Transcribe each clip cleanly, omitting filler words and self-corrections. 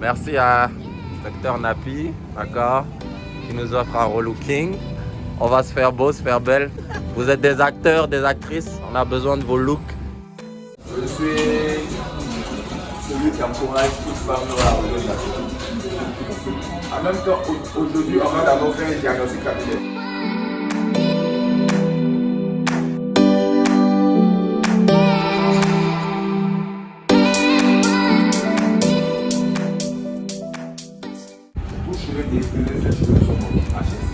Merci à Dr Napi, d'accord, qui nous offre un relooking. On va se faire beau, se faire belle. Vous êtes des acteurs, des actrices, on a besoin de vos looks. Je suis celui qui encourage toute femme noire à rejoindre la société. En même temps, aujourd'hui, on va d'abord faire un diagnostic capillaire. Tous cheveux défilés, ces cheveux sont HS.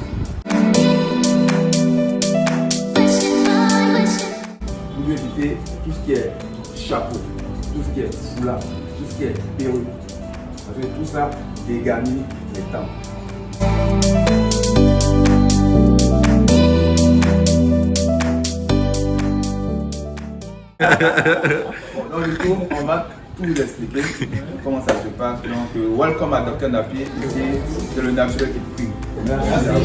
Pour éviter tout ce qui est chapeau, tout ce qui est foulard, tout ce qui est perruque. Parce que tout ça dégarnit les temps. Donc du coup, on va tout vous expliquer comment ça se passe. Donc, welcome à Dr Napi, ici c'est le naturel qui prime. Merci à vous.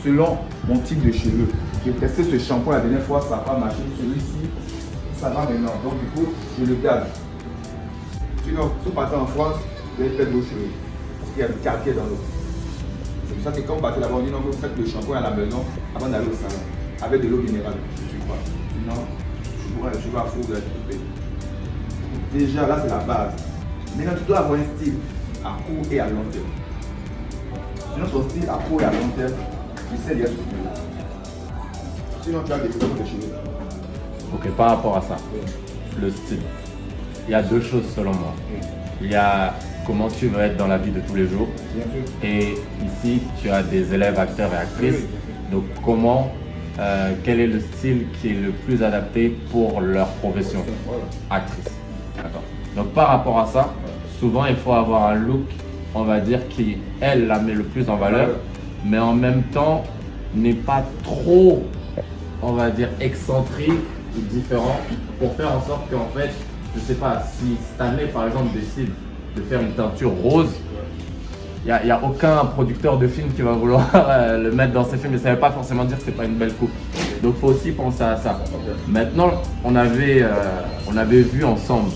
Selon mon type de cheveux, j'ai testé ce shampoing la dernière fois, ça n'a pas marché. Celui-ci, ça va maintenant. Donc du coup, je le garde. Sinon, si vous partez en France, vous allez perdre vos cheveux. Parce qu'il y a du calcaire dans l'eau. C'est pour ça que quand vous partez là-bas, on dit non, vous faites le shampoing à la maison avant d'aller au salon. Avec de l'eau minérale. Je suis pas. Sinon, je pourrais les cheveux à fou de la couper. Déjà, là, c'est la base. Maintenant, tu dois avoir un style à court et à long terme. Sinon, ton style à court et à long terme, sinon tu as des problèmes de cheveux. Ok, par rapport à ça, le style, il y a deux choses selon moi. Il y a comment tu veux être dans la vie de tous les jours. Et ici, tu as des élèves acteurs et actrices. Donc comment, quel est le style qui est le plus adapté pour leur profession actrice. D'accord. Donc par rapport à ça, souvent il faut avoir un look, on va dire, qui, elle, la met le plus en valeur. Mais en même temps n'est pas trop, on va dire, excentrique ou différent pour faire en sorte qu'en fait, je sais pas, si cette année par exemple décide de faire une teinture rose, il n'y a aucun producteur de film qui va vouloir le mettre dans ses films, mais ça ne veut pas forcément dire que c'est pas une belle coupe. Donc il faut aussi penser à ça. Maintenant, on avait vu ensemble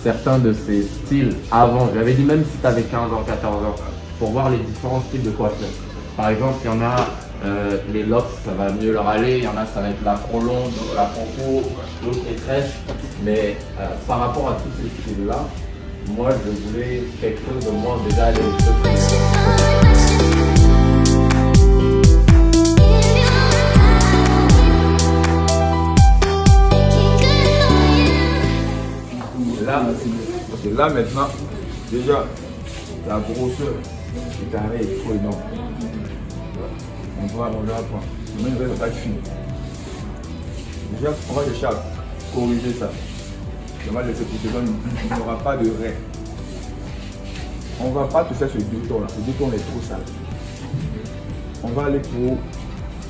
certains de ces styles avant. J'avais dit même si tu avais 15 ans, 14 ans, pour voir les différents styles de coiffure. Par exemple, il y en a, les locks, ça va mieux leur aller. Il y en a, ça va être l'afro long, l'afro court, l'autre les trèches. Mais par rapport à tous ces styles-là, moi, je voulais quelque chose de moins déjà les cheveux. Parce que là maintenant, déjà, la grosseur du carré est trop énorme. On va apprendre. Demain, il va pas être fini. Déjà, on va chercher à corriger ça. On va laisser pour que il n'y aura pas de raie. On ne va pas te faire ce deux tons là. Ce deux tons est trop sale. On va aller pour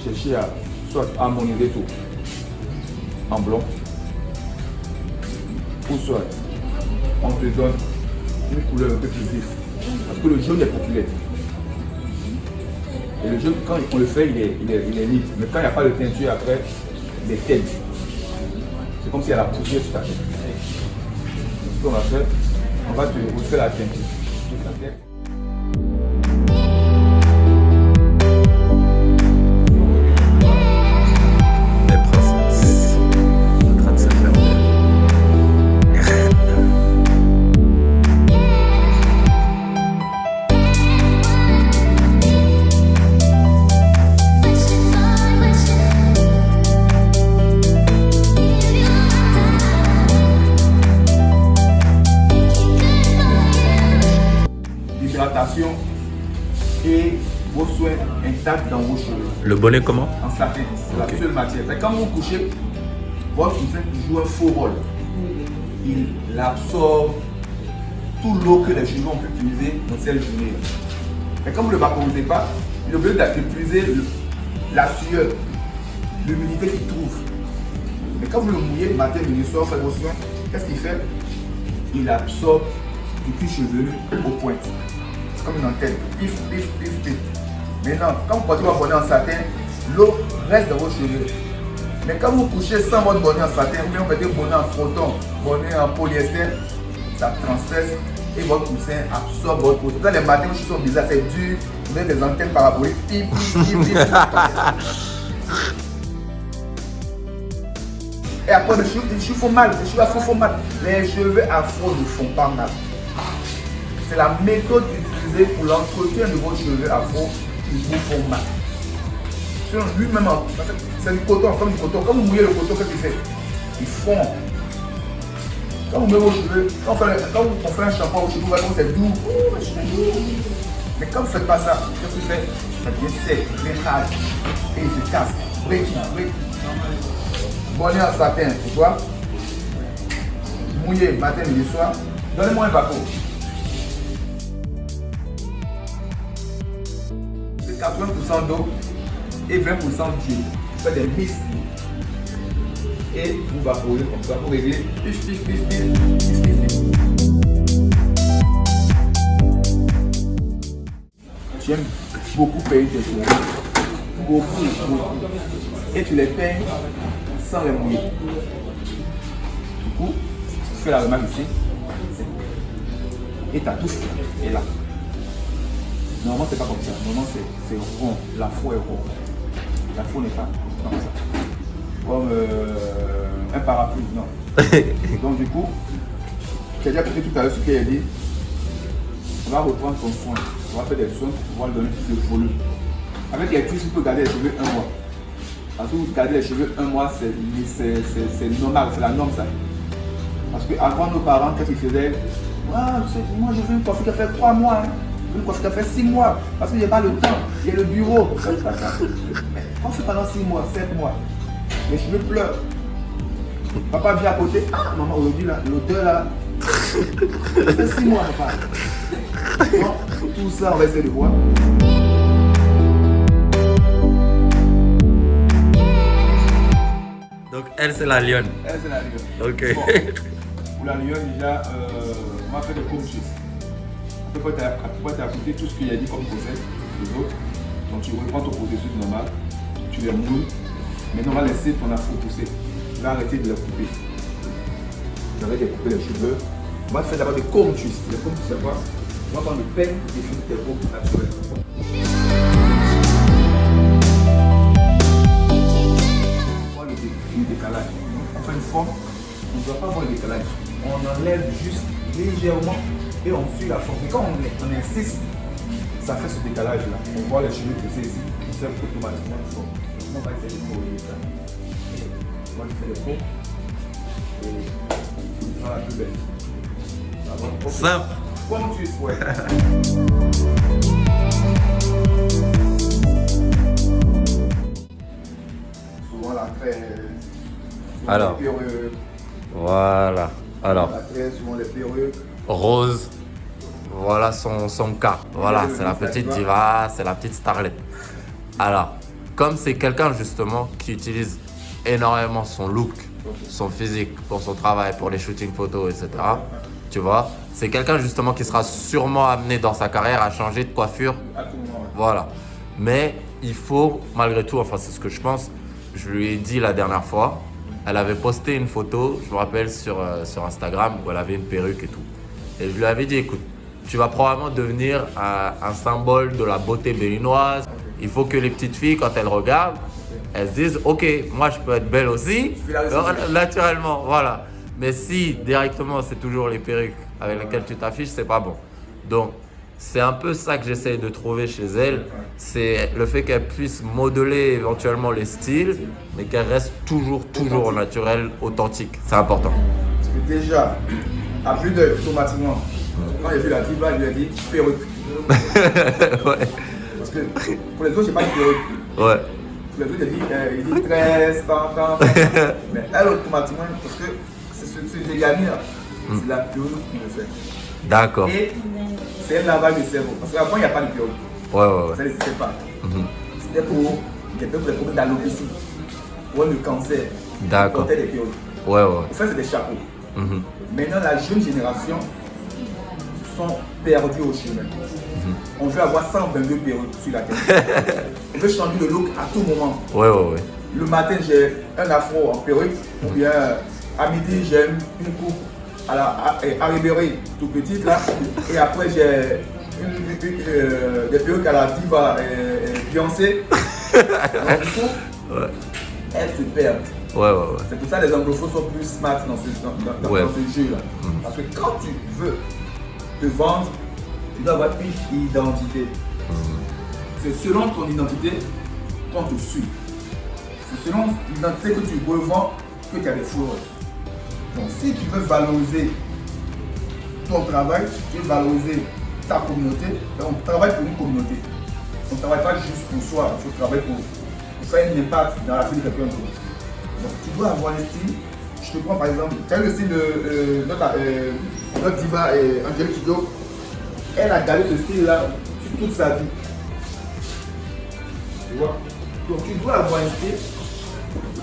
chercher à soit harmoniser tout en blanc. Ou soit on te donne une couleur un peu plus vive. Parce que le jaune est populaire. Et le jaune, quand on le fait, il est lisse. Mais quand il n'y a pas de teinture après, il est tête. C'est comme s'il y a la poussière sur ta tête. Ce qu'on va faire, on va te refaire la teinture sur ta tête. Et vos soins intacts dans vos cheveux. Le bonnet comment? En satin, c'est la seule matière. Mais quand vous couchez, votre coussin joue un faux rôle. Il absorbe tout l'eau que les cheveux ont pu utiliser dans cette journée. Mais comme vous ne le vaporisez pas, il est obligé d'épuiser la sueur, l'humidité qu'il trouve. Mais quand vous le mouillez matin, midi, soir, faites vos soins, qu'est-ce qu'il fait? Il absorbe du cuir chevelu aux pointes. Comme une antenne, pif, pif, pif, pif. Maintenant, quand vous portez votre bonnet en satin, l'eau reste dans vos cheveux. Mais quand vous couchez sans votre bonnet en satin, ou bien vous mettez bonnet en coton, bonnet en polyester, ça transperce et votre coussin absorbe votre peau. Quand les matins, vos cheveux sont bizarres, c'est dur, vous avez des antennes paraboliques. Et après, les cheveux font mal, les cheveux afro font mal. Les cheveux afro ne font pas mal. C'est la méthode utilisée pour l'entretien de vos cheveux afro qui vous font mal. Lui-même, c'est du coton, comme du coton. Quand vous mouillez le coton, qu'est-ce qu'il fait? Il fond. Quand vous mettez vos cheveux, quand on fait un shampoing aux cheveux, c'est doux. Mais quand vous ne faites pas ça, qu'est-ce qu'il fait? Ça devient sec, il devient rage. Et il se casse. Breaking. Bonnet en satin, tu vois? Mouillé, matin, midi, soir. Donnez-moi un bateau. C'est 80% d'eau et 20% d'huile. Vous faites des mix et vous vaporez comme ça pour régler. J'aime beaucoup payer tes cheveux. Beaucoup. Et tu les peignes sans les mouiller. Du coup, tu fais la remarque ici. Et ta touche est là. Normalement, c'est pas comme ça. Normalement, c'est rond. La faux est rond. La faux n'est pas comme ça. Comme un parapluie, non. Donc, du coup, j'ai déjà écouté tout à l'heure ce qu'il a dit. On va reprendre son soin. On va faire des soins pour pouvoir lui donner plus de volume. Avec les tissus, tu peux garder les cheveux un mois. Parce que vous gardez les cheveux un mois, c'est normal, c'est la norme ça. Parce qu'avant nos parents, qu'est-ce qu'ils faisaient? Moi je veux une coiffure qui a fait 3 mois. Hein. Une coiffure qui a fait 6 mois. Parce que j'ai pas le temps, j'ai le bureau. Quand c'est pendant 6 mois, 7 mois, les cheveux pleurent. Papa vient à côté. Ah maman, aujourd'hui là, l'odeur là. Ça fait 6 mois papa. Donc, tout ça on va essayer de voir. Donc elle c'est la lionne. Elle c'est la lionne. Ok. Bon, pour la lionne déjà, on va faire des courses. Tu peux t'appliquer tout ce qu'il a dit comme process les autres. Donc tu reprends ton processus normal, tu les moules. Maintenant on va laisser ton afro pousser. Tu vas arrêter de les couper. Tu arrêtes de couper les cheveux. On va faire d'abord des comb twists. Les comb twists c'est quoi? On va prendre le peigne et finir tes combes naturelles. Décalage. On fait une forme, on ne doit pas voir le décalage. On enlève juste légèrement et on suit la forme. Et quand on insiste, ça fait ce décalage là. On voit les cheveux pousser ici. On fait automatiquement une forme. On va essayer de corriger ça. On va faire les cours et on va la plus belle. Simple. Comme tu souhaites. Souvent la très. Alors, voilà. Alors, Rose, voilà son cas. Voilà, c'est la petite diva, c'est la petite starlette. Alors, comme c'est quelqu'un justement qui utilise énormément son look, son physique pour son travail, pour les shootings photos, etc. Tu vois, c'est quelqu'un justement qui sera sûrement amené dans sa carrière à changer de coiffure. Voilà. Mais il faut, malgré tout, enfin c'est ce que je pense, je lui ai dit la dernière fois, elle avait posté une photo, je me rappelle, sur Instagram, où elle avait une perruque et tout. Et je lui avais dit, écoute, tu vas probablement devenir un symbole de la beauté béninoise. Il faut que les petites filles, quand elles regardent, elles se disent, ok, moi je peux être belle aussi, naturellement, voilà. Mais si directement c'est toujours les perruques avec lesquelles tu t'affiches, c'est pas bon. Donc, c'est un peu ça que j'essaye de trouver chez elle, c'est le fait qu'elle puisse modeler éventuellement les styles, mais qu'elle reste toujours naturelle, authentique. C'est important. Parce que déjà, à vue d'œil, automatiquement, quand il a vu la diva, il lui a dit perruque. Ouais. Parce que pour les autres, j'ai pas de perruque. Ouais. Pour les autres, il dit 13, tant. Mais elle, automatiquement, parce que c'est ce dégât là, c'est la perruque qui le fait. D'accord. Et c'est un lavage de cerveau. Parce qu'avant, il n'y a pas de perruque. Ouais. Ça n'existait pas. C'était pour les problèmes d'alopécie, pour le cancer. D'accord. Porter des perruques. Ouais. En fait, c'est des chapeaux. Maintenant, la jeune génération, sont perdus au chemin. On veut avoir 122 perruques sur la tête. On veut changer de look à tout moment. Ouais. Le matin, j'ai un afro en perruque, ou bien à midi, j'ai une coupe à la Ribéry, tout petite là, et après j'ai des perruques à la diva Beyoncé. Donc, du coup, elles se perdent. Ouais. C'est pour ça que les anglophones sont plus smart dans ce jeu-là. Parce que quand tu veux te vendre, tu dois avoir une identité. C'est selon ton identité qu'on te suit. C'est selon l'identité que tu revends que tu as des followers. Donc si tu veux valoriser ton travail, tu veux valoriser ta communauté, on travaille pour une communauté. On ne travaille pas juste pour soi, il faut travailler pour faire un impact dans la vie de quelqu'un d'autre. Donc tu dois avoir un style. Je te prends par exemple, tu as le style de notre diva Angélique Kidjo. Elle a gardé ce style-là toute sa vie. Tu vois? Donc tu dois avoir un style.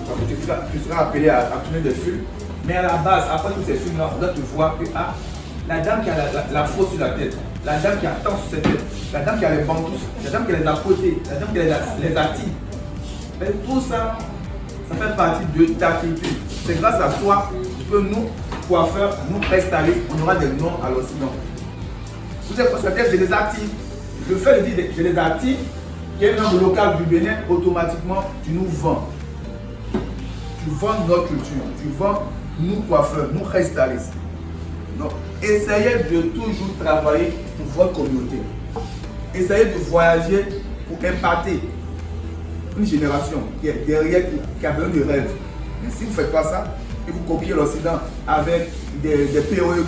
Parce que tu seras appelé à tourner des films. Mais à la base, après tous ces films-là, on doit te voir que la dame qui a la fausse sur la tête, la dame qui a tant sur sa tête, la dame qui a les bantous, la dame qui a les à côté, la dame qui a les attis. Tout ça, ça fait partie de ta culture. C'est grâce à toi que nous, coiffeurs, nous hairstylistes, on aura des noms à l'Occident. Vous êtes peut-être je les active. Le fait de dire je les active, qui est un nom local du Bénin, automatiquement tu nous vends. Tu vends notre culture, tu vends nous coiffeurs, nous hairstylistes. Donc, essayez de toujours travailler pour votre communauté. Essayez de voyager pour impacter une génération qui est derrière, qui a besoin de rêves. Mais si vous ne faites pas ça, et vous copiez l'Occident avec des perruques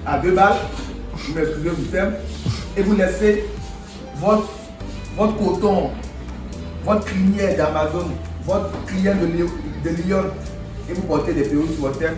à 2 balles, vous m'excusez du terme, et vous laissez votre coton, votre crinière d'Amazon, votre client de Lyon, et vous portez des perruques sur votre tête,